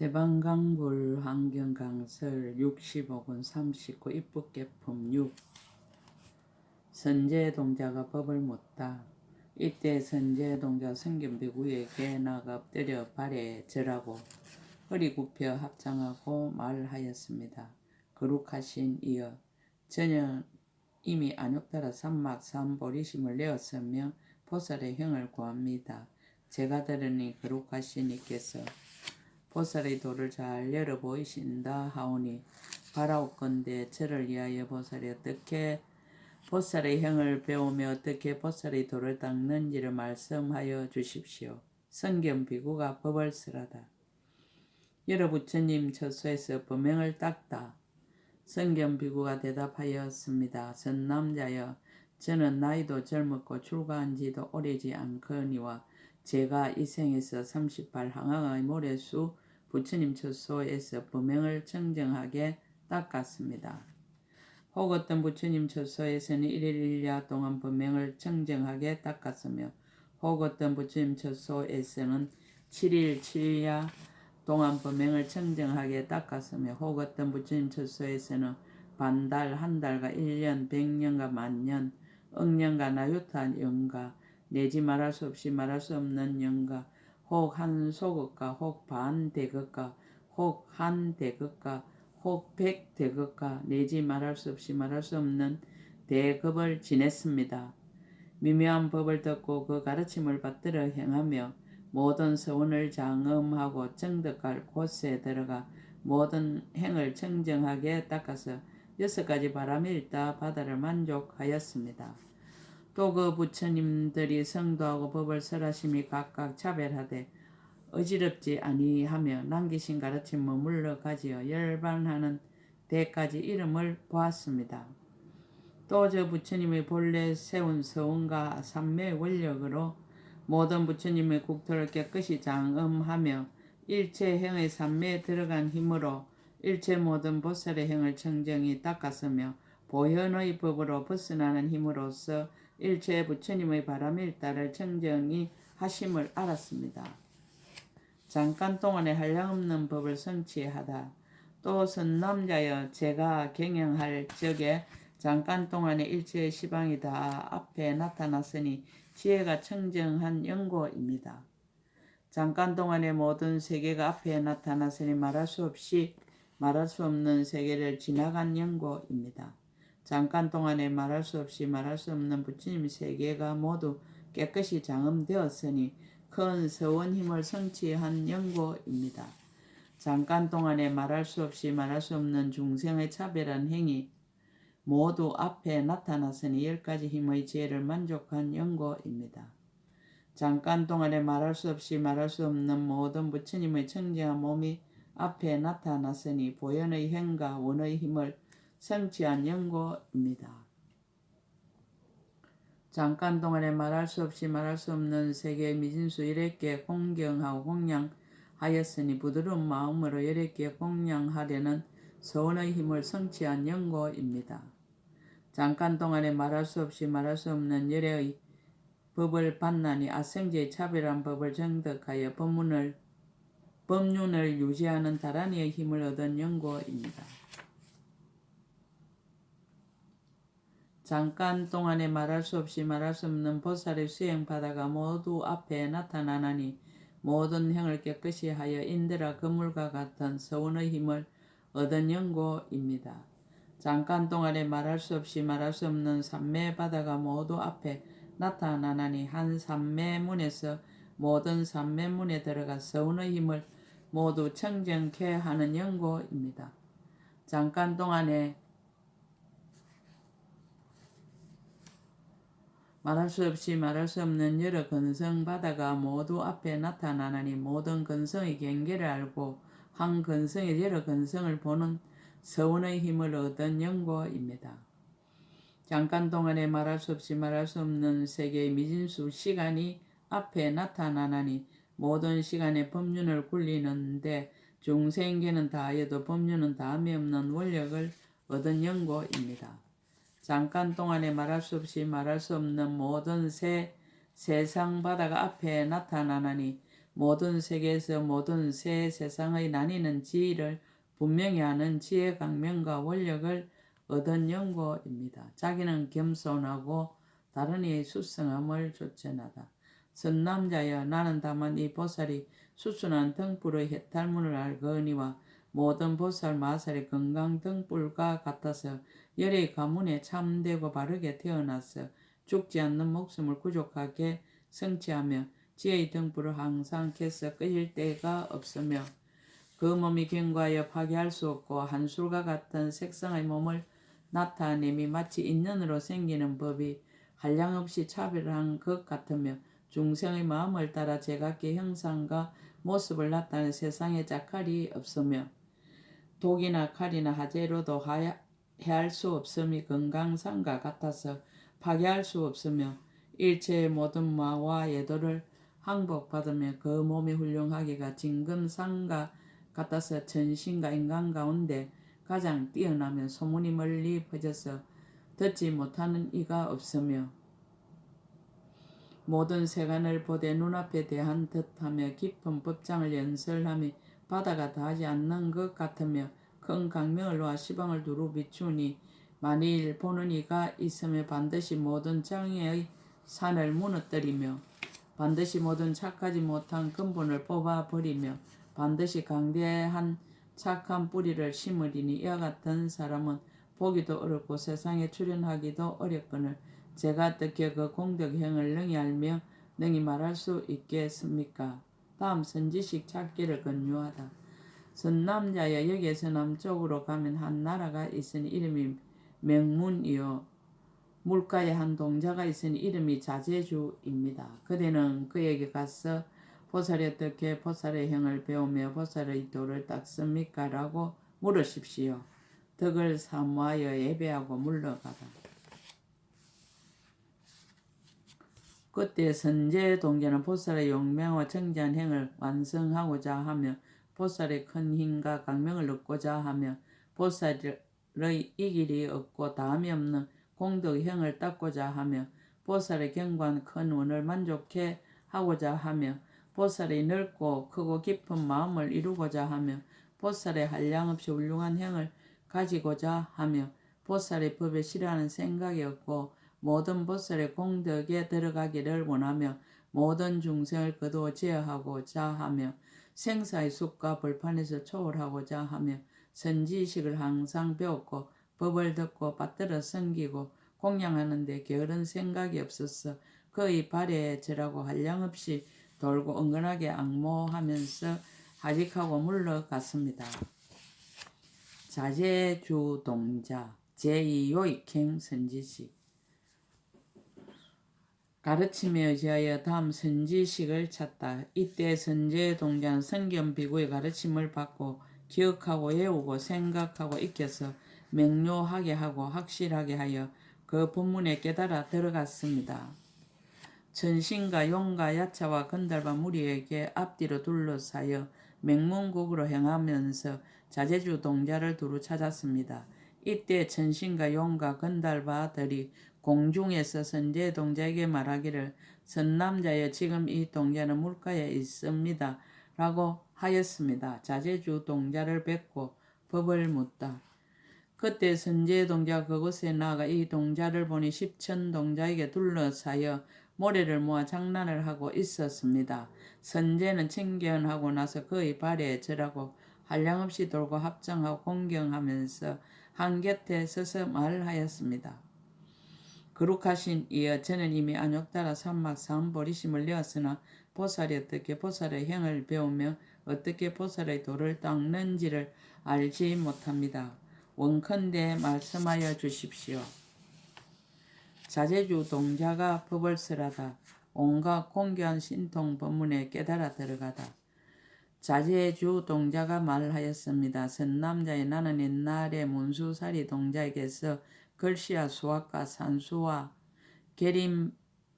대방강불 환경강설 65권 39 입북개품 6 선제동자가 법을 묻다. 이때 선제동자 성견비구에게 나가 엎드려 발에 절하고 허리 굽혀 합장하고 말하였습니다. 거룩하신 이여, 저는 이미 안욕따라 산막 산보리심을 내었으며 보살의 형을 구합니다. 제가 들으니 거룩하신 이께서 보살의 도를 잘 열어 보이신다 하오니 바라옵건대 저를 위하여 보살이 어떻게 보살의 형을 배우며 어떻게 보살의 도를 닦는지를 말씀하여 주십시오. 성견비구가 법을 쓰라다. 여러 부처님 처소에서 범행을 닦다. 성견비구가 대답하였습니다. 선남자여, 저는 나이도 젊었고 출가한 지도 오래지 않거니와 제가 이 생에서 38 항왕의 모래수 부처님 처소에서 범행을 청정하게 닦았습니다. 혹 어떤 부처님 처소에서는 1일 1야 동안 범행을 청정하게 닦았으며 혹 어떤 부처님 처소에서는 7일 7야 동안 범행을 청정하게 닦았으며 혹 어떤 부처님 처소에서는 반달, 한 달과 1년, 100년과 만년, 억년과 나유타 영가, 내지 말할 수 없이 말할 수 없는 영가, 혹 한 소극가, 혹 반 대극가, 혹 한 대극가, 혹 100대극가, 내지 말할 수 없이 말할 수 없는 대급을 지냈습니다. 미묘한 법을 듣고 그 가르침을 받들어 행하며 모든 서원을 장엄하고 정덕할 곳에 들어가 모든 행을 청정하게 닦아서 6가지 바람이 일다 바다를 만족하였습니다. 또 그 부처님들이 성도하고 법을 설하심이 각각 차별하되 어지럽지 아니하며 남기신 가르침 머물러 가지어 열반하는 데까지 이름을 보았습니다. 또 저 부처님의 본래 세운 서원과 삼매의 원력으로 모든 부처님의 국토를 깨끗이 장엄하며 일체 행의 삼매에 들어간 힘으로 일체 모든 보살의 행을 청정히 닦았으며 보현의 법으로 벗어나는 힘으로써 일체 부처님의 바람일다를 청정히 하심을 알았습니다. 잠깐 동안에 한량없는 법을 성취하다. 또 선남자여, 제가 경영할 적에 잠깐 동안에 일체의 시방이 다 앞에 나타났으니 지혜가 청정한 연고입니다. 잠깐 동안에 모든 세계가 앞에 나타났으니 말할 수 없이 말할 수 없는 세계를 지나간 연고입니다. 잠깐 동안에 말할 수 없이 말할 수 없는 부처님 세계가 모두 깨끗이 장엄되었으니 큰 서원 힘을 성취한 연고입니다. 잠깐 동안에 말할 수 없이 말할 수 없는 중생의 차별한 행위 모두 앞에 나타났으니 10가지 힘의 지혜를 만족한 연고입니다. 잠깐 동안에 말할 수 없이 말할 수 없는 모든 부처님의 청정한 몸이 앞에 나타났으니 보현의 행과 원의 힘을 성취한 연고입니다. 잠깐 동안에 말할 수 없이 말할 수 없는 세계의 미진수 11개 공경하고 공양하였으니 부드러운 마음으로 11개 공양하려는 서원의 힘을 성취한 연고입니다. 잠깐 동안에 말할 수 없이 말할 수 없는 열애의 법을 받나니 아생제의 차별한 법을 정득하여 법륜을 유지하는 다란이의 힘을 얻은 연고입니다. 잠깐 동안에 말할 수 없이 말할 수 없는 보살의 수행바다가 모두 앞에 나타나나니 모든 행을 깨끗이 하여 인드라 그물과 같은 서원의 힘을 얻은 연고입니다. 잠깐 동안에 말할 수 없이 말할 수 없는 삼매바다가 모두 앞에 나타나나니 한 삼매문에서 모든 삼매문에 들어가 서원의 힘을 모두 청정케 하는 연고입니다. 잠깐 동안에 말할 수 없이 말할 수 없는 여러 근성바다가 모두 앞에 나타나나니 모든 근성의 경계를 알고 한 근성의 여러 근성을 보는 서원의 힘을 얻은 연고입니다. 잠깐 동안에 말할 수 없이 말할 수 없는 세계의 미진수 시간이 앞에 나타나나니 모든 시간의 법륜을 굴리는데 중생계는 다하여도 법륜은 다함이 없는 원력을 얻은 연고입니다. 잠깐 동안에 말할 수 없이 말할 수 없는 모든 세상 바다가 앞에 나타나나니 모든 세계에서 모든 새 세상의 나뉘는 지위를 분명히 하는 지혜 강명과 원력을 얻은 연고입니다. 자기는 겸손하고 다른 이의 수성함을 쫓아나다. 선남자여 나는 다만 이 보살이 수순한 등불의 해탈문을 알거니와 모든 보살 마살의 건강 등불과 같아서 열의 가문에 참되고 바르게 태어나서 죽지 않는 목숨을 구족하게 성취하며 지혜의 등불을 항상 켜서 끄일 때가 없으며 그 몸이 견고하여 파괴할 수 없고 한술과 같은 색상의 몸을 나타내미 마치 인연으로 생기는 법이 한량없이 차별한 것 같으며 중생의 마음을 따라 제각기 형상과 모습을 나타내 세상에 자칼이 없으며 독이나 칼이나 하재로도 해할 수 없음이 건강상과 같아서 파괴할 수 없으며 일체의 모든 마와 예도를 항복받으며 그 몸이 훌륭하기가 진금상과 같아서 천신과 인간 가운데 가장 뛰어나며 소문이 멀리 퍼져서 듣지 못하는 이가 없으며 모든 세간을 보되 눈앞에 대한 듯하며 깊은 법장을 연설함이 바다가 다하지 않는 것 같으며 큰 강명을 놓아 시방을 두루 비추니 만일 보는 이가 있으면 반드시 모든 장애의 산을 무너뜨리며 반드시 모든 착하지 못한 근본을 뽑아버리며 반드시 강대한 착한 뿌리를 심으리니 이와 같은 사람은 보기도 어렵고 세상에 출현하기도 어렵거늘 제가 어떻게 그 공덕행을 능히 알며 능히 말할 수 있겠습니까? 다음 선지식 찾기를 권유하다. 선남자여 여기에서 남쪽으로 가면 한 나라가 있으니 이름이 명문이요 물가에 한 동자가 있으니 이름이 자제주입니다. 그대는 그에게 가서 보살이 어떻게 보살의 행을 배우며 보살의 도를 닦습니까? 라고 물으십시오. 덕을 사모하여 예배하고 물러가다. 그때 선제 동자는 보살의 용맹과 정지한 행을 완성하고자 하며 보살의 큰 힘과 강명을 얻고자 하며 보살의 이 길이 없고 다음이 없는 공덕형을 닦고자 하며 보살의 견고한 큰 원을 만족해 하고자 하며 보살의 넓고 크고 깊은 마음을 이루고자 하며 보살의 한량없이 훌륭한 행을 가지고자 하며 보살의 법에 싫어하는 생각이 없고 모든 보살의 공덕에 들어가기를 원하며 모든 중생을 거두어 제어하고자 하며 생사의 숲과 벌판에서 초월하고자 하며 선지식을 항상 배웠고 법을 듣고 받들어 섬기고 공양하는 데 게으른 생각이 없어서 그의 발에 절하고 한량없이 돌고 은근하게 악모하면서 하직하고 물러갔습니다. 자제주동자 제2요익행 선지식 가르침에 의지하여 다음 선지식을 찾다. 이때 선제동자는 성견비구의 가르침을 받고 기억하고 외우고 생각하고 익혀서 명료하게 하고 확실하게 하여 그 본문에 깨달아 들어갔습니다. 천신과 용과 야차와 건달과 무리에게 앞뒤로 둘러싸여 맹문곡으로 행하면서 자제주 동자를 두루 찾았습니다. 이때 천신과 용과 건달바들이 공중에서 선제 동자에게 말하기를 선남자여 지금 이 동자는 물가에 있습니다. 라고 하였습니다. 자제주 동자를 뵙고 법을 묻다. 그때 선제 동자가 그곳에 나아가 이 동자를 보니 10천 동자에게 둘러싸여 모래를 모아 장난을 하고 있었습니다. 선제는 청견하고 나서 그의 발에 절하고 한량없이 돌고 합장하고 공경하면서 한 곁에 서서 말하였습니다. 거룩하신 이여 저는 이미 안욕따라 산막 사음보리심을 내었으나 보살이 어떻게 보살의 행을 배우며 어떻게 보살의 도를 닦는지를 알지 못합니다. 원컨대 말씀하여 주십시오. 자제주 동자가 법을 설하다. 온갖 공교한 신통 법문에 깨달아 들어가다. 자제주 동자가 말하였습니다. 선남자의 나는 옛날에 문수사리 동자에게서 글씨와 수학과 산수와 계림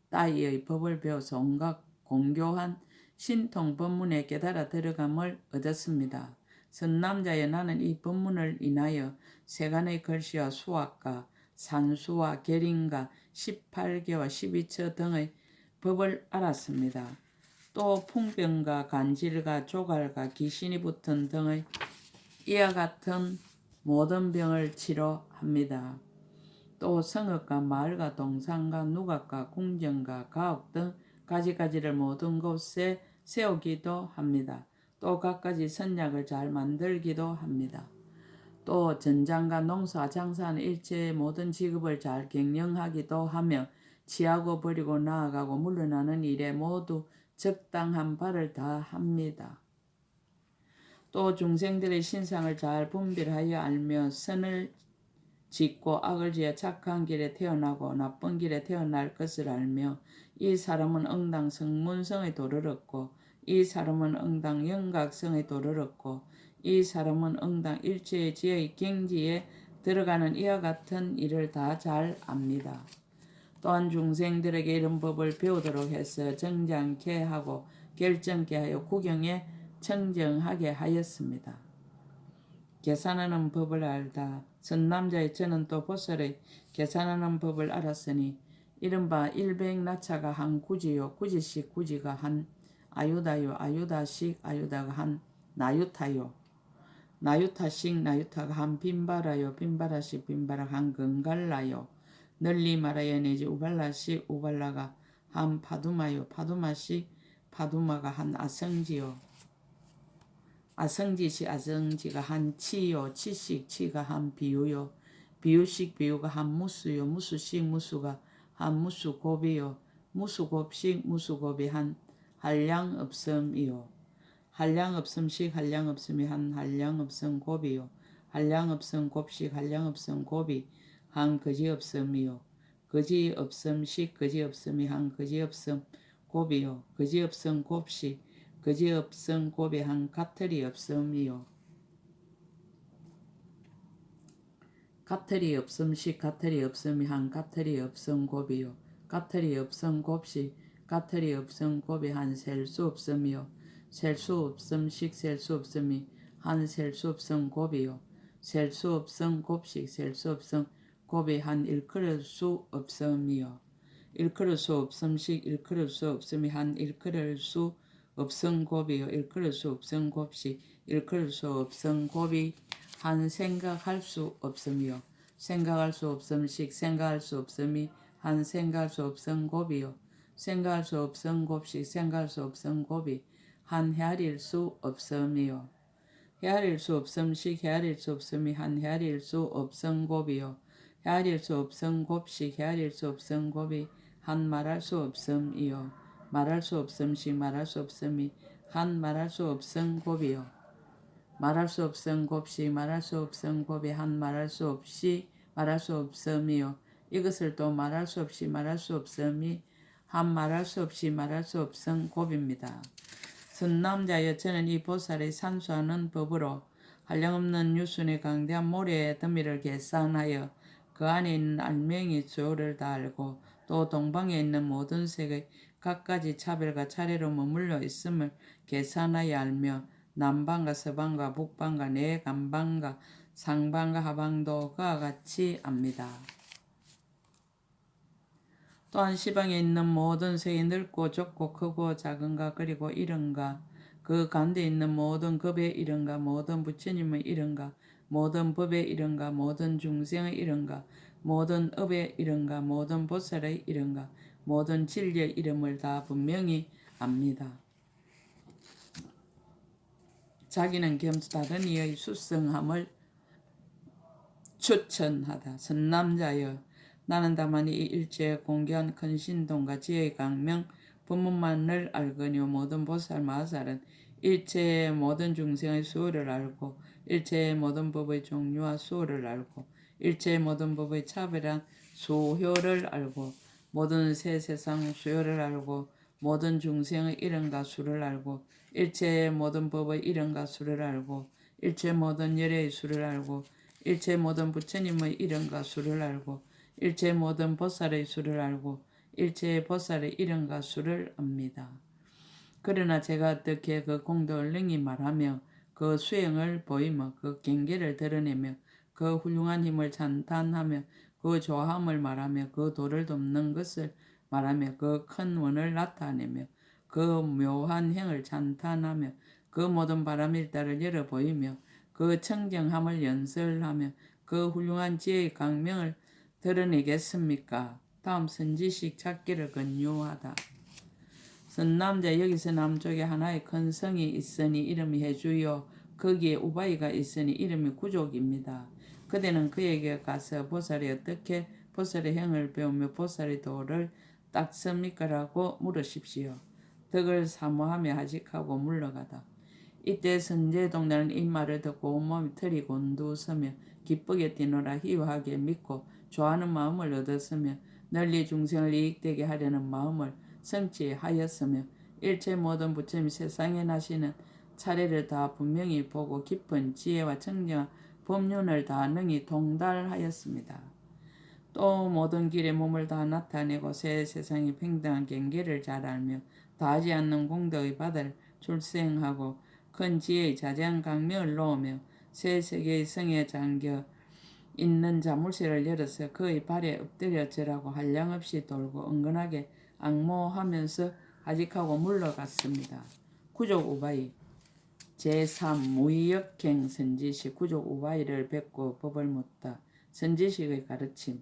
따위의 법을 배워서 온갖 공교한 신통 법문에 깨달아 들어감을 얻었습니다. 선남자의 나는 이 법문을 인하여 세간의 글씨와 수학과 산수와 계림과 18개와 12처 등의 법을 알았습니다. 또 풍병과 간질과 조갈과 귀신이 붙은 등의 이와 같은 모든 병을 치료합니다. 또 성읍과 마을과 동산과 누각과 궁전과 가옥 등 가지가지를 모든 곳에 세우기도 합니다. 또 갖가지 선약을 잘 만들기도 합니다. 또 전장과 농사 장사하는 일체의 모든 직업을 잘 경영하기도 하며 취하고 버리고 나아가고 물러나는 일에 모두 적당한 바를 다 합니다. 또 중생들의 신상을 잘 분별하여 알며 선을 짓고 악을 지어 착한 길에 태어나고 나쁜 길에 태어날 것을 알며 이 사람은 응당 성문성에 도르렀고 이 사람은 응당 영각성에 도르렀고 이 사람은 응당 일체의 지의 경지에 들어가는 이와 같은 일을 다 잘 압니다. 또한 중생들에게 이런 법을 배우도록 해서 정장케 하고 결정케 하여 구경에 청정하게 하였습니다. 계산하는 법을 알다. 선남자의 저는 또 보살의 계산하는 법을 알았으니 이른바 일백나차가 한 구지요 구지씩 구지가 한 아유다요 아유다씩 아유다가 한 나유타요 나유타씩 나유타가 한 빈바라요 빈바라씩 빈바라가 한 건갈라요 널리 말하여 내지 우발라씩 우발라가 한 파두마요 파두마씩 파두마가 한 아성지요 아성지시 아성지가 한 치요 치씩 치가 한 비유요 비유식 비유가 한 무수요 무수식 무수가 한 무수곱이요 무수곱식 무수곱이 한 한량업섬이요 한량업섬식 한량업섬이 한 한량업섬곱이요 한량업섬곱식 한량업섬곱이 한 거지업섬이요 거지업섬식 거지업섬이 한 거지업섬곱이요 거지업섬곱식 거지업성 곱이 한 가틀이 없음이요. 가틀이 없음식 가틀이 없음이 한 가틀이 없음 곱이요. 가틀이 없음 곱식 가틀이 없음 곱이 한 셀 수 없음이요. 셀 수 없음식 셀 수 없음이 한 셀 수 없음 곱이요. 셀 수 없음 곱식 셀 수 없음 곱이 한 일컬을 수 없음이요. 일컬을 수 없음식 일컬을 수 없음이 한 일컬을 수 없음 곱이요. 일컬을 수 없음 곱식 일컬을 수 없음 곱이 한 생각할 수 없음이요. 생각할 수 없음식 생각할 수 없음이 한 생각할 수 없음 곱이요. 생각할 수 없음 곱식 생각할 수 없음 곱이 한 헤아릴 수 없음이요. 헤아릴 수 없음식 헤아릴 수 없음이 한 헤아릴 수 없음 곱이요. 헤아릴 수 없음 곱식 헤아릴 수 없음 곱이 한 말할 수 없음이요. 말할 수 없음식 말할 수 없음이 한 말할 수 없음 곱이요. 말할 수 없음 곱식 말할 수 없음 곱이 한 말할 수 없이 말할 수 없음이요. 이것을 또 말할 수 없이 말할 수 없음이 한 말할 수 없이 말할 수 없음 곱입니다. 선남자여 저는 이 보살의 산수하는 법으로 한량없는 유순의 강대한 모래의 더미를 계산하여 그 안에 있는 알맹이 주요를 다 알고 또 동방에 있는 모든 색의 갖가지 차별과 차례로 머물러 있음을 계산하여 알며 남방과 서방과 북방과 내간방과 상방과 하방도 그와 같이 압니다. 또한 시방에 있는 모든 색이 넓고 좁고 크고 작은가 그리고 이른가 그 가운데 있는 모든 급의 이른가 모든 부처님의 이른가 모든 법의 이른가 모든 중생의 이른가 모든 업의 이른가 모든 보살의 이른가 모든 진리의 이름을 다 분명히 압니다. 자기는 겸수 다른 이의 수성함을 추천하다. 선남자여 나는 다만 이 일체의 공개한 큰 신동과 지혜의 강명 법문만을 알거니와 모든 보살 마살은 일체의 모든 중생의 수호를 알고 일체의 모든 법의 종류와 수호를 알고 일체의 모든 법의 차별한 수효를 알고 모든 새 세상 수효를 알고 모든 중생의 이름과 수를 알고 일체의 모든 법의 이름과 수를 알고 일체 모든 열의 수를 알고 일체 모든 부처님의 이름과 수를 알고 일체 모든 보살의 수를 알고 일체의 보살의 이름과 수를 압니다. 그러나 제가 어떻게 그 공덕을 능히 말하며 그 수행을 보이며 그 경계를 드러내며 그 훌륭한 힘을 찬탄하며 그 조함을 말하며 그 도를 돕는 것을 말하며 그 큰 원을 나타내며 그 묘한 행을 찬탄하며 그 모든 바람일다를 열어 보이며 그 청정함을 연설하며 그 훌륭한 지혜의 강명을 드러내겠습니까? 다음 선지식 찾기를 권유하다. 선남자 여기서 남쪽에 하나의 큰 성이 있으니 이름이 해주요 거기에 우바이가 있으니 이름이 구족입니다. 그대는 그에게 가서 보살이 어떻게 보살의 행을 배우며 보살의 도를 닦습니까라고 물으십시오. 덕을 사모하며 하직하고 물러가다. 이때 선제동자는 이 말을 듣고 온몸이 털이 곤두서며 기쁘게 뛰노라 희화하게 믿고 좋아하는 마음을 얻었으며 널리 중생을 이익되게 하려는 마음을 성취하였으며 일체 모든 부처님 세상에 나시는 차례를 다 분명히 보고 깊은 지혜와 청정한 법륜을 다 능히 통달하였습니다. 또 모든 길에 몸을 다 나타내고 새 세상의 평등한 경계를 잘 알며 다하지 않는 공덕의 바다를 출생하고 큰 지혜의 자제한 강명을 놓으며 새 세계의 성에 잠겨 있는 자물쇠를 열어서 그의 발에 엎드려 절하고 한량없이 돌고 은근하게 악모하면서 하직하고 물러갔습니다. 구족 우바이 제3 무의역행 선지식 구족 우바이를 뵙고 법을 묻다. 선지식의 가르침.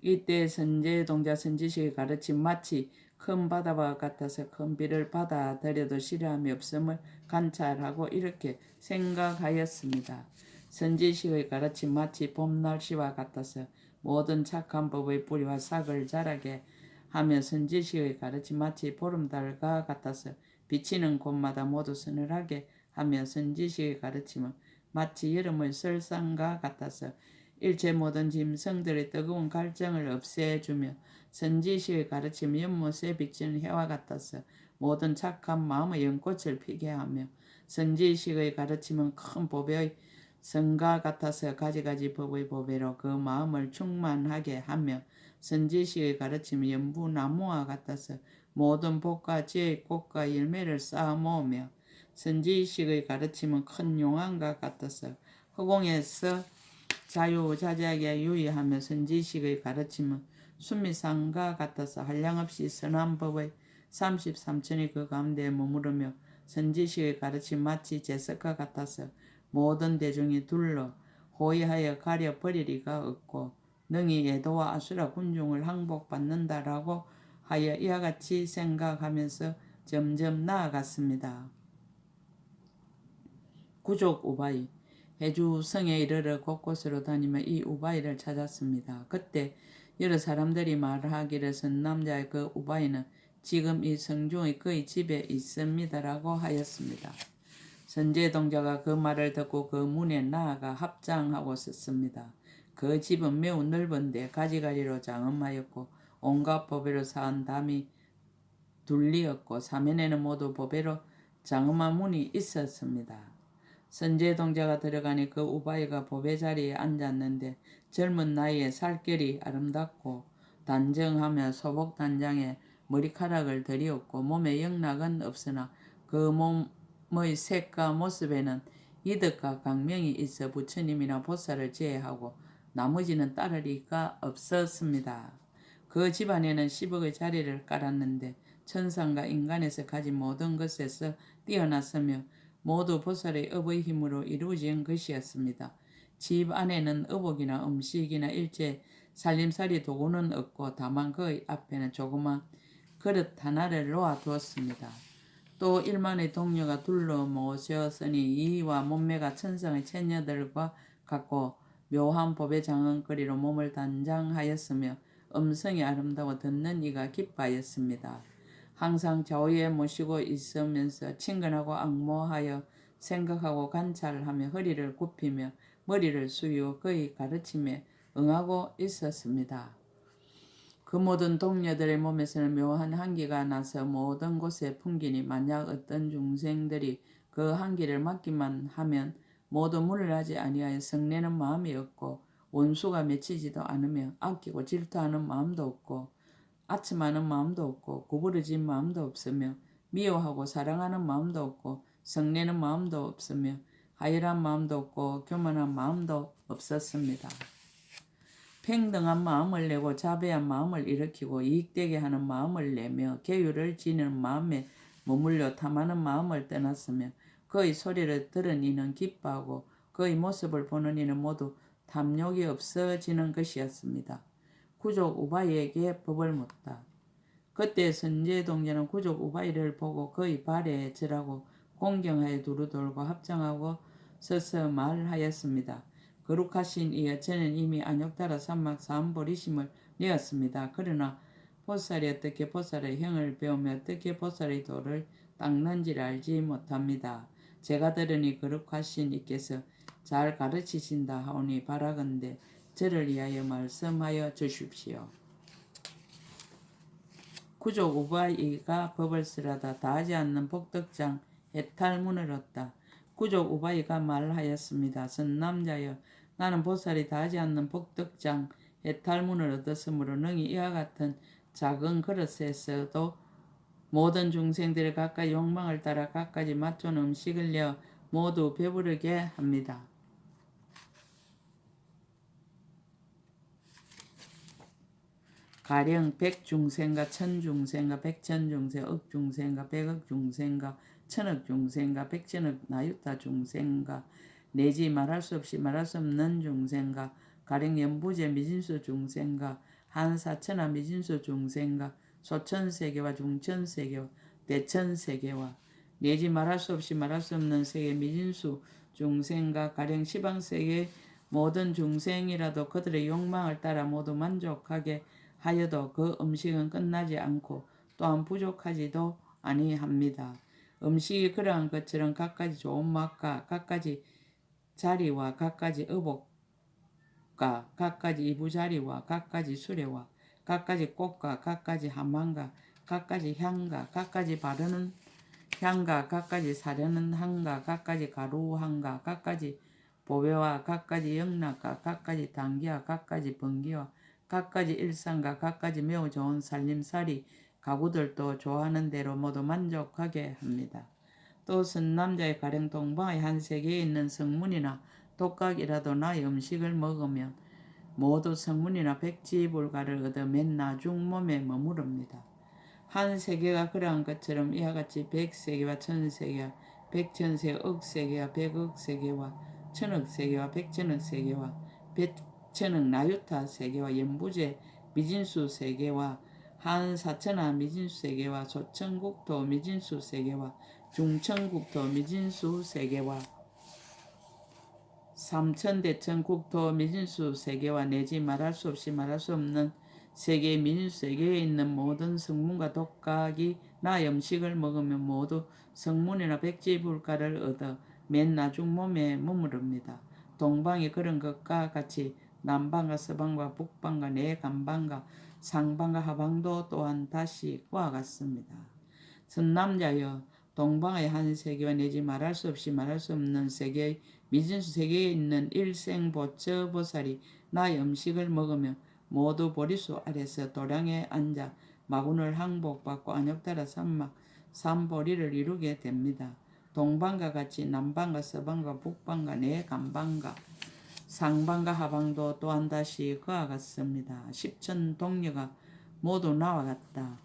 이때 선제동자 선지식의 가르침 마치 큰 바다와 같아서 큰 비를 받아들여도 싫어함이 없음을 관찰하고 이렇게 생각하였습니다. 선지식의 가르침 마치 봄 날씨와 같아서 모든 착한 법의 뿌리와 싹을 자라게 하며 선지식의 가르침 마치 보름달과 같아서 비치는 곳마다 모두 서늘하게 하며 선지식의 가르침은 마치 여름의 설상과 같아서 일체 모든 짐승들의 뜨거운 갈증을 없애주며 선지식의 가르침은 연못에 비치는 해와 같아서 모든 착한 마음의 연꽃을 피게 하며 선지식의 가르침은 큰 보배의 성과 같아서 가지가지 법의 보배로 그 마음을 충만하게 하며 선지식의 가르침은 연부나무와 같아서 모든 복과 지혜의 꽃과 열매를 쌓아 모으며 선지식의 가르침은 큰 용암과 같아서 허공에서 자유자재하게 유의하며 선지식의 가르침은 순미상과 같아서 한량없이 선한 법의 33천이 그 가운데 머무르며 선지식의 가르침 마치 제석과 같아서 모든 대중이 둘러 호위하여 가려버리리가 없고 능히 예도와 아수라 군중을 항복받는다라고 하여 이와 같이 생각하면서 점점 나아갔습니다. 구족 우바이 해주 성에 이르러 곳곳으로 다니며 이 우바이를 찾았습니다. 그때 여러 사람들이 말하기를 선남자의 그 우바이는 지금 이 성중의 그의 집에 있습니다라고 하였습니다. 선제동자가 그 말을 듣고 그 문에 나아가 합장하고 섰습니다. 그 집은 매우 넓은데 가지가지로 장엄하였고 온갖 보배로 쌓은 담이 둘리었고 사면에는 모두 보배로 장엄한 문이 있었습니다. 선제동자가 들어가니 그 우바이가 보배 자리에 앉았는데 젊은 나이에 살결이 아름답고 단정하며 소복 단장에 머리카락을 들이었고 몸에 영락은 없으나 그 몸의 색과 모습에는 이덕과 강명이 있어 부처님이나 보살을 제외하고 나머지는 따를 리가 없었습니다. 그 집안에는 10억의 자리를 깔았는데 천상과 인간에서 가진 모든 것에서 뛰어났으며 모두 보살의 업의 힘으로 이루어진 것이었습니다. 집 안에는 의복이나 음식이나 일체 살림살이 도구는 없고 다만 그의 앞에는 조그만 그릇 하나를 놓아두었습니다. 또 1만의 동료가 둘러 모셨으니 이와 몸매가 천상의 처녀들과 같고 묘한 법의 장언거리로 몸을 단장하였으며 음성이 아름다워 듣는 이가 기뻐하였습니다. 항상 좌우에 모시고 있으면서 친근하고 악모하여 생각하고 관찰하며 허리를 굽히며 머리를 숙이고 그의 가르침에 응하고 있었습니다. 그 모든 동료들의 몸에서는 묘한 향기가 나서 모든 곳에 풍기니 만약 어떤 중생들이 그 향기를 맡기만 하면 모두 물러나지 아니하여 성내는 마음이 없고 원수가 맺히지도 않으며 아끼고 질투하는 마음도 없고 아첨하는 마음도 없고 구부러진 마음도 없으며 미워하고 사랑하는 마음도 없고 성내는 마음도 없으며 하열한 마음도 없고 교만한 마음도 없었습니다. 평등한 마음을 내고 자배한 마음을 일으키고 이익되게 하는 마음을 내며 계율을 지니는 마음에 머물려 탐하는 마음을 떠났으며 그의 소리를 들은 이는 기뻐하고 그의 모습을 보는 이는 모두 탐욕이 없어지는 것이었습니다. 구족 우바이에게 법을 묻다. 그때 선제동자는 구족 우바이를 보고 그의 발에 절하고 공경하여 두루 돌고 합장하고 서서 말하였습니다. 거룩하신 이여, 저는 이미 안욕따라 산막 사암보리심을 내었습니다. 그러나 보살이 어떻게 보살의 형을 배우며 어떻게 보살의 도를 닦는지를 알지 못합니다. 제가 들으니 거룩하신 이께서 잘 가르치신다 하오니 바라건대 저를 위하여 말씀하여 주십시오. 구족 우바이가 법을 쓰라다 다하지 않는 복덕장 해탈문을 얻다. 구족 우바이가 말하였습니다. 선남자여, 나는 보살이 다하지 않는 복덕장 해탈문을 얻었으므로 능히 이와 같은 작은 그릇에서도 모든 중생들의 각각 욕망을 따라 각가지 맛좋은 음식을 내어 모두 배부르게 합니다. 가령 백중생과 천중생과 백천중생, 억중생과 백억중생과 천억중생과 백천억 나유타 중생과 내지 말할 수 없이 말할 수 없는 중생과 가령 연부제 미진수 중생과 한사천하 미진수 중생과 소천세계와 중천세계와 대천세계와 내지 말할 수 없이 말할 수 없는 세계 미진수 중생과 가령 시방세계 모든 중생이라도 그들의 욕망을 따라 모두 만족하게 하여도 그 음식은 끝나지 않고 또한 부족하지도 아니합니다. 음식이 그러한 것처럼 각가지 좋은 맛과 각가지 자리와 각가지 의복과 각가지 이부자리와 각가지 수레와 각가지 꽃과 각가지 하만과 각가지 향과 각가지 바르는 향과 각가지 사려는 향과 각가지 가루향과 각가지 보배와 각가지 영락과 각가지 당기와 각가지 번기와 각가지 일상과 각가지 매우 좋은 살림살이 가구들도 좋아하는 대로 모두 만족하게 합니다. 또 선남자의 가령 동방의 한 세계에 있는 성문이나 독각이라도 나의 음식을 먹으면 모두 성문이나 백지불가를 얻어 맨 나중 몸에 머무릅니다. 한 세계가 그러한 것처럼 이와 같이 백세계와 천세계와 백천세계, 억세계와 백억세계와 천억세계와 백천억세계와 백천억 나유타 세계와 연부제 미진수 세계와 한사천하 미진수 세계와 소천국토 미진수 세계와 중천국토 미진수 세계와 삼천대천국토 미진수 세계와 내지 말할 수 없이 말할 수 없는 세계 미진수 세계에 있는 모든 성문과 독각이 나의 음식을 먹으면 모두 성문이나 백지불가를 얻어 맨 나중 몸에 머무릅니다. 동방이 그런 것과 같이 남방과 서방과 북방과 내간방과 상방과 하방도 또한 다시 그와 같습니다. 선남자여, 동방의 한 세계와 내지 말할 수 없이 말할 수 없는 세계의 미진수 세계에 있는 일생보처보살이 나의 음식을 먹으며 모두 보리수 아래서 도량에 앉아 마군을 항복받고 안욕따라 산막 삼보리를 이루게 됩니다. 동방과 같이 남방과 서방과 북방과 내간방과 상방과 하방도 또한 다시 그와 같습니다. 십천 동료가 모두 나와 같다.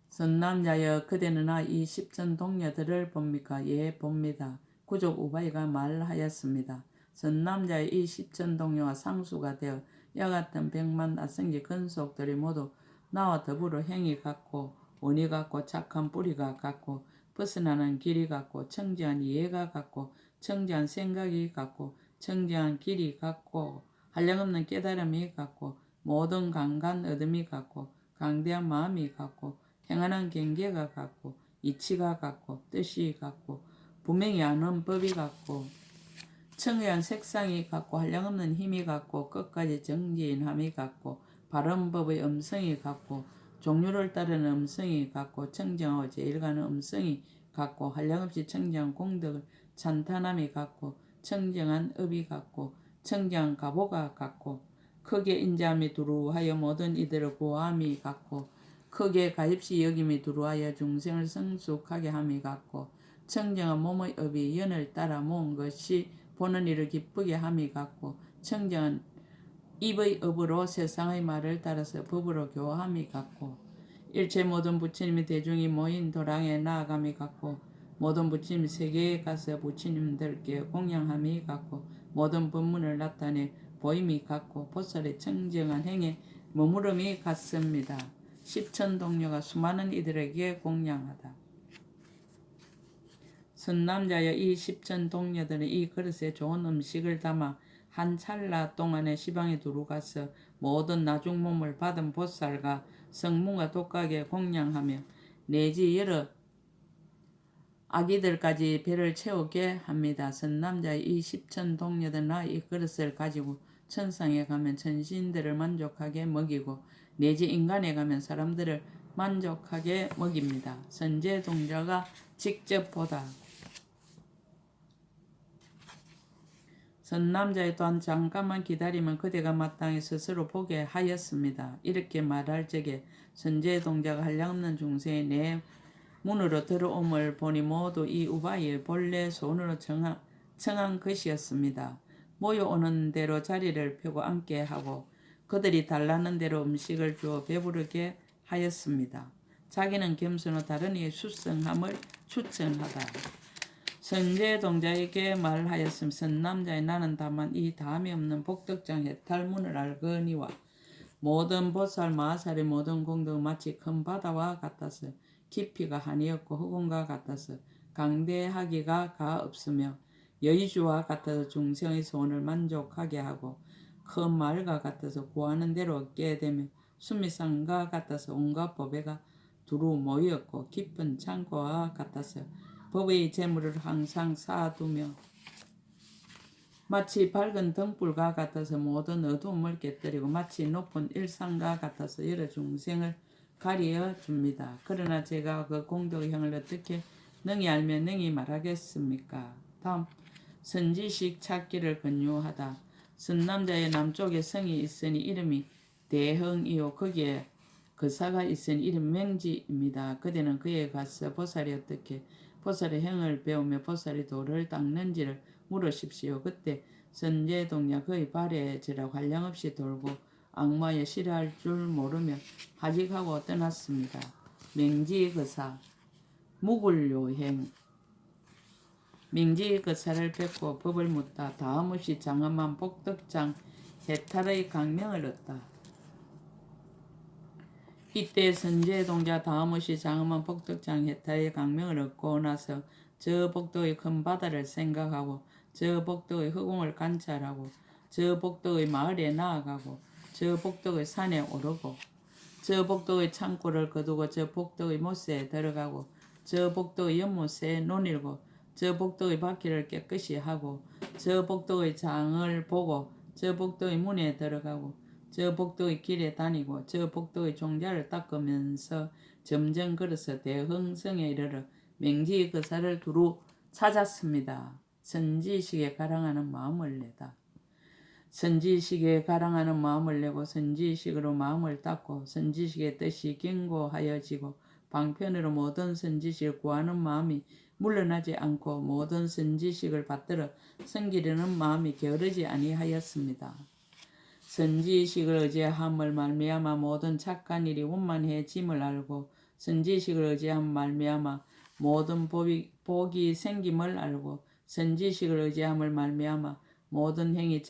선남자여, 그대는 이 십천 동료들을 봅니까? 예, 봅니다. 구족 우바이가 말하였습니다. 선남자의 이 십천 동료와 상수가 되어 이와 같은 백만 나성지 근속들이 모두 나와 더불어 행이 같고 원이 같고 착한 뿌리가 같고 벗어나는 길이 같고 청지한 이해가 같고 청지한 생각이 같고 청지한 길이 같고 한량없는 깨달음이 같고 모든 강간 얻음이 같고 강대한 마음이 같고 행하는 경계가 같고 이치가 같고 뜻이 같고 분명히 아는 법이 같고 청해한 색상이 같고 한량없는 힘이 같고 끝까지 정지인함이 같고 바른 법의 음성이 같고 종류를 따르는 음성이 같고 청정하고 제일가는 음성이 같고 한량없이 청정한 공덕을 찬탄함이 같고 청정한 업이 같고 청정한 가보가 같고 크게 인자함이 두루하여 모든 이들을 구함이 같고 크게 가입시 여김이 두루하여 중생을 성숙하게 함이 같고 청정한 몸의 업이 연을 따라 모은 것이 보는 이를 기쁘게 함이 같고 청정은 입의 업으로 세상의 말을 따라서 법으로 교함이 같고 일체 모든 부처님이 대중이 모인 도랑에 나아감이 같고 모든 부처님 세계에 가서 부처님들께 공양함이 같고 모든 법문을 나타내 보임이 같고 보살의 청정한 행에 머무름이 같습니다. 십천동료가 수많은 이들에게 공양하다. 선남자여 이 십천동료들은 이 그릇에 좋은 음식을 담아 한 찰나 동안에 시방에 두루 가서 모든 나중 몸을 받은 보살과 성문과 독각에 공양하며 내지 여러 아기들까지 배를 채우게 합니다. 선남자의 이 십천동료들은 이 그릇을 가지고 천상에 가면 천신들을 만족하게 먹이고 내지 인간에 가면 사람들을 만족하게 먹입니다. 선제동자가 직접 보다. 선남자의 또한 잠깐만 기다리면 그대가 마땅히 스스로 보게 하였습니다. 이렇게 말할 적에 선제동자가 한량없는 중생의 내 문으로 들어옴을 보니 모두 이 우바이의 본래 손으로 청한 것이었습니다. 모여오는 대로 자리를 펴고 앉게 하고 그들이 달라는 대로 음식을 주어 배부르게 하였습니다. 자기는 겸손하고 다른 이의 수성함을 추천하다. 선제동자에게 말하였음. 선남자의 나는 다만 이 다음이 없는 복덕장 해탈문을 알거니와 모든 보살 마하살의 모든 공덕은 마치 큰 바다와 같아서 깊이가 한이었고 흑원과 같아서 강대하기가 가없으며 여의주와 같아서 중생의 소원을 만족하게 하고 큰 말과 같아서 구하는 대로 얻게 되며 수미산과 같아서 온갖 법회가 두루 모였고 깊은 창고와 같아서 법의 재물을 항상 쌓아두며 마치 밝은 등불과 같아서 모든 어두움을 깨뜨리고 마치 높은 일산과 같아서 여러 중생을 가리어 줍니다. 그러나 제가 그 공덕의 형을 어떻게 능히 알며 능히 말하겠습니까? 다음 선지식 찾기를 권유하다. 선남자의 남쪽에 성이 있으니 이름이 대흥이요 거기에 거사가 있으니 이름 맹지입니다. 그대는 그에 가서 보살이 어떻게 보살의 행을 배우며 보살이 돌을 닦는지를 물으십시오. 그때 선제동야 그의 발에 저라 관량 없이 돌고 악마에 싫어할 줄 모르며 하직하고 떠났습니다. 맹지거사 무굴요행 맹지거사를 뵙고 법을 묻다. 다음없이 장엄한 복덕장 해탈의 강명을 얻다. 이때 선제동자 다음없이 장엄한 복덕장 해탈의 강명을 얻고 나서 저 복덕의 큰 바다를 생각하고 저 복덕의 허공을 관찰하고 저 복덕의 마을에 나아가고 저 복덕의 산에 오르고 저 복덕의 창고를 거두고 저 복덕의 못새에 들어가고 저 복덕의 연못에 논일고 저 복덕의 바퀴를 깨끗이 하고 저 복덕의 장을 보고 저 복덕의 문에 들어가고 저 복덕의 길에 다니고 저 복덕의 종자를 닦으면서 점점 걸어서 대흥성에 이르러 맹지의 거사를 두루 찾았습니다. 선지식에 가랑하는 마음을 내다. 선지식에 가랑하는 마음을 내고 선지식으로 마음을 닦고 선지식의 뜻이 견고하여지고 방편으로 모든 선지식을 구하는 마음이 물러나지 않고 모든 선지식을 받들어 섬기려는 마음이 게으르지 아니하였습니다. 선지식을 의지함을 말미암아 모든 착한 일이 원만해짐을 알고 선지식을 의지함 말미암아 모든 복이 생김을 알고 선지식을 의지함을 말미암아 모든 행위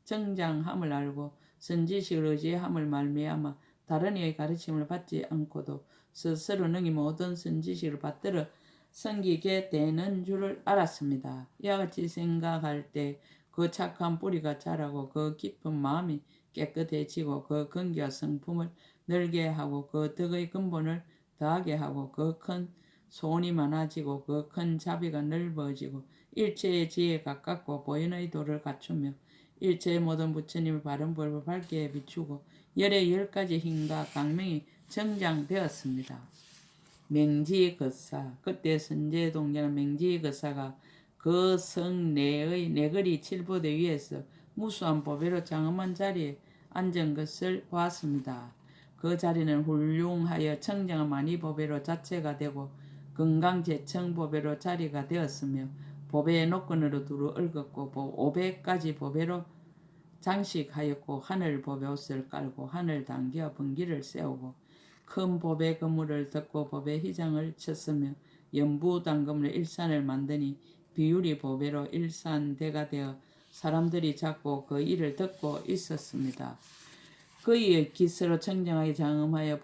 정장함을 알고 선지식을 의지함을 말미암아 다른 이의 가르침을 받지 않고도 스스로 능히 모든 선지식을 받들어 섬기게 되는 줄을 알았습니다. 이와 같이 생각할 때 그 착한 뿌리가 자라고 그 깊은 마음이 깨끗해지고 그 근기와 성품을 늘게 하고 그 덕의 근본을 더하게 하고 그 큰 소원이 많아지고 그 큰 자비가 넓어지고 일체의 지혜에 가깝고 보인의 도를 갖추며 일체의 모든 부처님의 바른 법을 밝게 비추고 열의 10가지 힘과 강명이 정장되었습니다. 맹지거사 그때 선제동자는 맹지거사가 그 성 내의 네거리 칠보대 위에서 무수한 보배로 장엄한 자리에 앉은 것을 보았습니다. 그 자리는 훌륭하여 청정한 많이 보배로 자체가 되고 건강제청 보배로 자리가 되었으며 보배의 노건으로 두루 얽었고 500가지 보배로 장식하였고 하늘 법의 옷을 깔고 하늘 당겨 번기를 세우고 큰 법의 그물을 덮고 법의 휘장을 쳤으며 연부 당금으로 일산을 만드니 비율이 보배로 일산대가 되어 사람들이 잡고 그 일을 듣고 있었습니다. 그의 기스로 청정하게 장음하여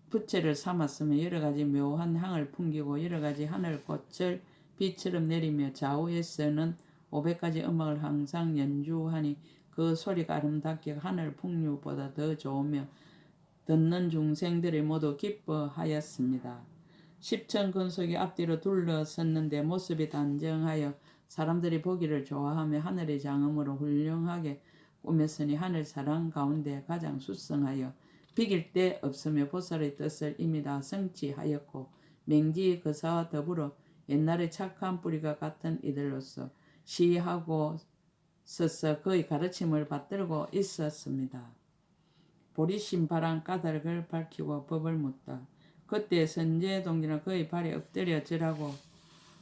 부채를 삼았으며 여러 가지 묘한 향을 풍기고 여러 가지 하늘꽃을 비처럼 내리며 좌우에서는 500가지 음악을 항상 연주하니 그 소리가 아름답게 하늘 풍류보다 더 좋으며 듣는 중생들이 모두 기뻐하였습니다. 10천 권속이 앞뒤로 둘러섰는데 모습이 단정하여 사람들이 보기를 좋아하며 하늘의 장엄으로 훌륭하게 꾸몄으니 하늘 사람 가운데 가장 수성하여 비길 데 없으며 보살의 뜻을 이미 다 성취하였고 맹지의 거사와 더불어 옛날의 착한 뿌리가 같은 이들로서 시하고 서서 그의 가르침을 받들고 있었습니다. 보리신 바람 까닭을 밝히고 법을 묻다. 그때 선제동지는 그의 발에 엎드려 절하고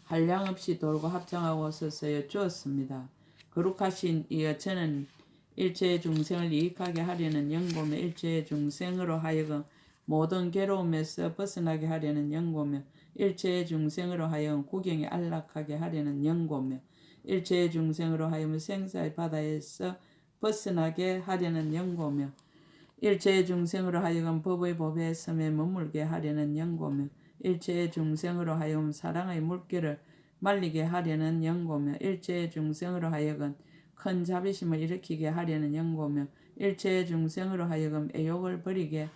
한량없이 돌고 합장하고 서서 여쭈었습니다. 거룩하신 이여 저는 일체 중생을 이익하게 하려는 영고며 일체 중생으로 하여금 모든 괴로움에서 벗어나게 하려는 영고며 일체 중생으로 하여금 구경에 안락하게 하려는 영고며 일체 중생으로 하여금 생사의 바다에서 벗어나게 하려는 영고며 일체 중생으로 하여금 법의 법에 섬에 머물게 하려는 영고며 일체 중생으로 하여금 사랑의 물결을 말리게 하려는 영고며 일체 중생으로 하여금 큰 자비심을 일으키게 하려는 영고며 일체 중생으로 하여금 애욕을 버리게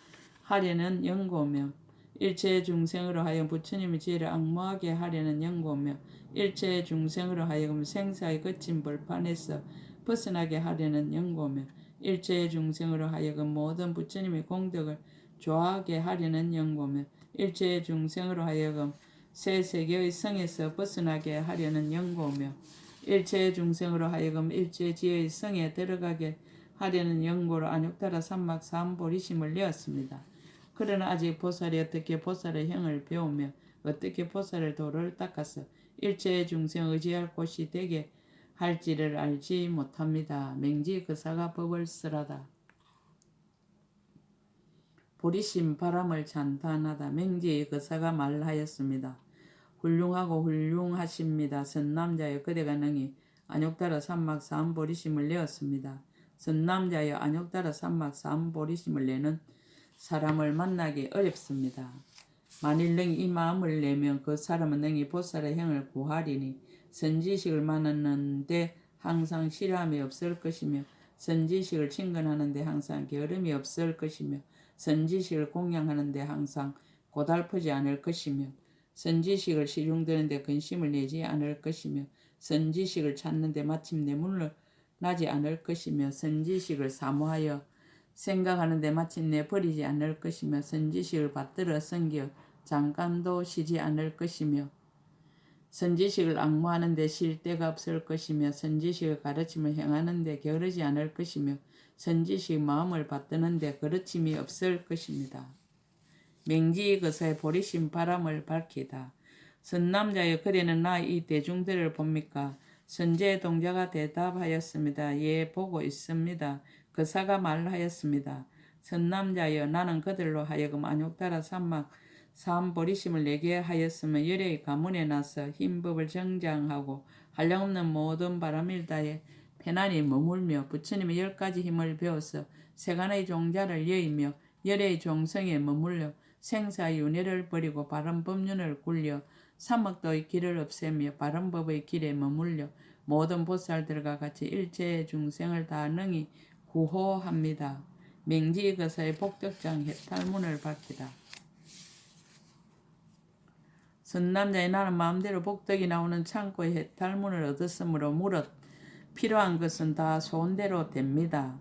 하려는 영고며 일체 중생으로 하여금 부처님의 지혜를 앙모하게 하려는 영고며 일체 중생으로 하여금 생사의 거친 벌판에서 벗어나게 하려는 영고며 일체 중생으로 하여금 모든 부처님의 공덕을 좋아하게 하려는 영고며 일체 중생으로 하여금 새 세계의 성에서 벗어나게 하려는 영고며 일체 중생으로 하여금 일체 지혜의 성에 들어가게 하려는 영고로 안욕타라 삼막 삼보리심을 내었습니다. 그러나 아직 보살이 어떻게 보살의 형을 배우며 어떻게 보살의 도를 닦아서 일체 중생 의지할 곳이 되게 할지를 알지 못합니다. 맹지 거사가 법을 쓰라다. 보리심 바람을 찬탄하다. 맹지의 거사가 말하였습니다. 훌륭하고 훌륭하십니다. 선남자여 그대가 능히 안욕따라 삼막 삼보리심을 내었습니다. 선남자여 안욕따라 삼막 삼보리심을 내는 사람을 만나기 어렵습니다. 만일 능히 이 마음을 내면 그 사람은 능히 보살의 형을 구하리니 선지식을 만났는데 항상 싫어함이 없을 것이며 선지식을 친근하는데 항상 게으름이 없을 것이며 선지식을 공양하는데 항상 고달프지 않을 것이며 선지식을 시중드는데 근심을 내지 않을 것이며 선지식을 찾는데 마침내 물러나지 않을 것이며 선지식을 사모하여 생각하는데 마침내 버리지 않을 것이며 선지식을 받들어 섬겨 잠깐도 쉬지 않을 것이며 선지식을 앙모하는데 쉴 데가 없을 것이며 선지식의 가르침을 행하는데 게으르지 않을 것이며 선지식 마음을 받드는데 거르침이 없을 것입니다. 맹지의 거사에 보리신 바람을 밝히다. 선남자여 그대는 나 이 대중들을 봅니까? 선제 동자가 대답하였습니다. 예 보고 있습니다. 거사가 말하였습니다. 선남자여 나는 그들로 하여금 안욕따라 삼막 삼보리심을 내게 하였으며 열의 가문에 나서 흰법을 정장하고 한량없는 모든 바람일다에 편안히 머물며 부처님의 10가지 힘을 배워서 세간의 종자를 여의며 열의 종성에 머물러 생사의 윤회를 버리고 바른 법륜을 굴려 삼억도의 길을 없애며 바른 법의 길에 머물려 모든 보살들과 같이 일체의 중생을 다 능히 구호합니다. 맹지 거사의 복덕장 해탈문을 밝히다. 선남자의 나는 마음대로 복덕이 나오는 창고의 해탈문을 얻었으므로 무릇 필요한 것은 다 소원대로 됩니다.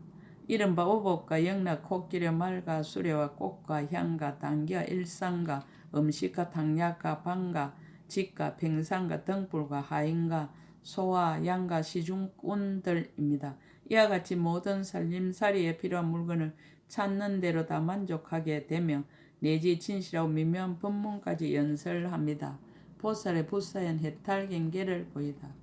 이른바 오복과 영락, 코끼리, 말과 수레와 꽃과 향과 당기와 일상과 음식과 당약과 방과 직과 팽상과 등불과 하인과 소와 양과 시중꾼들입니다. 이와 같이 모든 살림살이에 필요한 물건을 찾는 대로 다 만족하게 되며 내지 진실하고 미묘한 법문까지 연설합니다. 보살의 부사연 해탈경계를 보이다.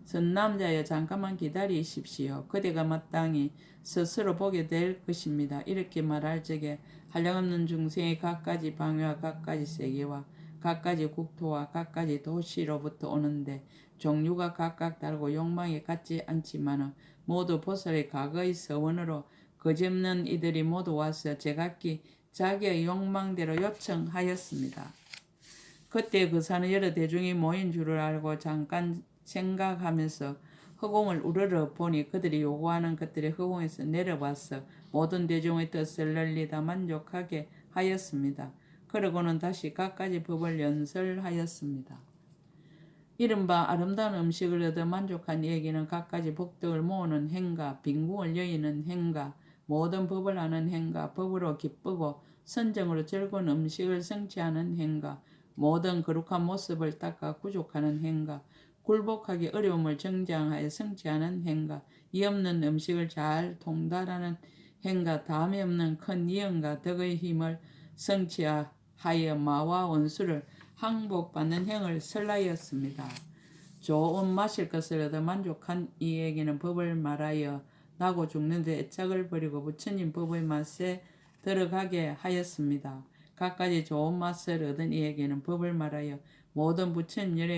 선남자여 잠깐만 기다리십시오. 그대가 마땅히 스스로 보게 될 것입니다. 이렇게 말할 적에 한량없는 중생의 갖가지 방위와 갖가지 세계와 갖가지 국토와 갖가지 도시로부터 오는데 종류가 각각 다르고 욕망이 같지 않지만 모두 보살의 과거의 서원으로 거짓없는 이들이 모두 와서 제각기 자기의 욕망대로 요청하였습니다. 그때 그 산에 여러 대중이 모인 줄을 알고 잠깐 생각하면서 허공을 우러러 보니 그들이 요구하는 것들이 허공에서 내려와서 모든 대중의 뜻을 널리 다 만족하게 하였습니다. 그러고는 다시 갖가지 법을 연설하였습니다. 이른바 아름다운 음식을 얻어 만족한 이에게는 갖가지 복덕을 모으는 행가, 빈궁을 여의는 행가, 모든 법을 아는 행가, 법으로 기쁘고 선정으로 즐거운 음식을 성취하는 행가, 모든 거룩한 모습을 닦아 구족하는 행가, 굴복하기 어려움을 정장하여 성취하는 행가, 이 없는 음식을 잘 통달하는 행가, 다음이 없는 큰 이연과 덕의 힘을 성취하여 마와 원수를 항복받는 행을 설하였습니다. 좋은 마실 것을 얻어 만족한 이에게는 법을 말하여 나고 죽는데 애착을 버리고 부처님 법의 맛에 들어가게 하였습니다. 갖가지 좋은 맛을 얻은 이에게는 법을 말하여 모든 부처님 열의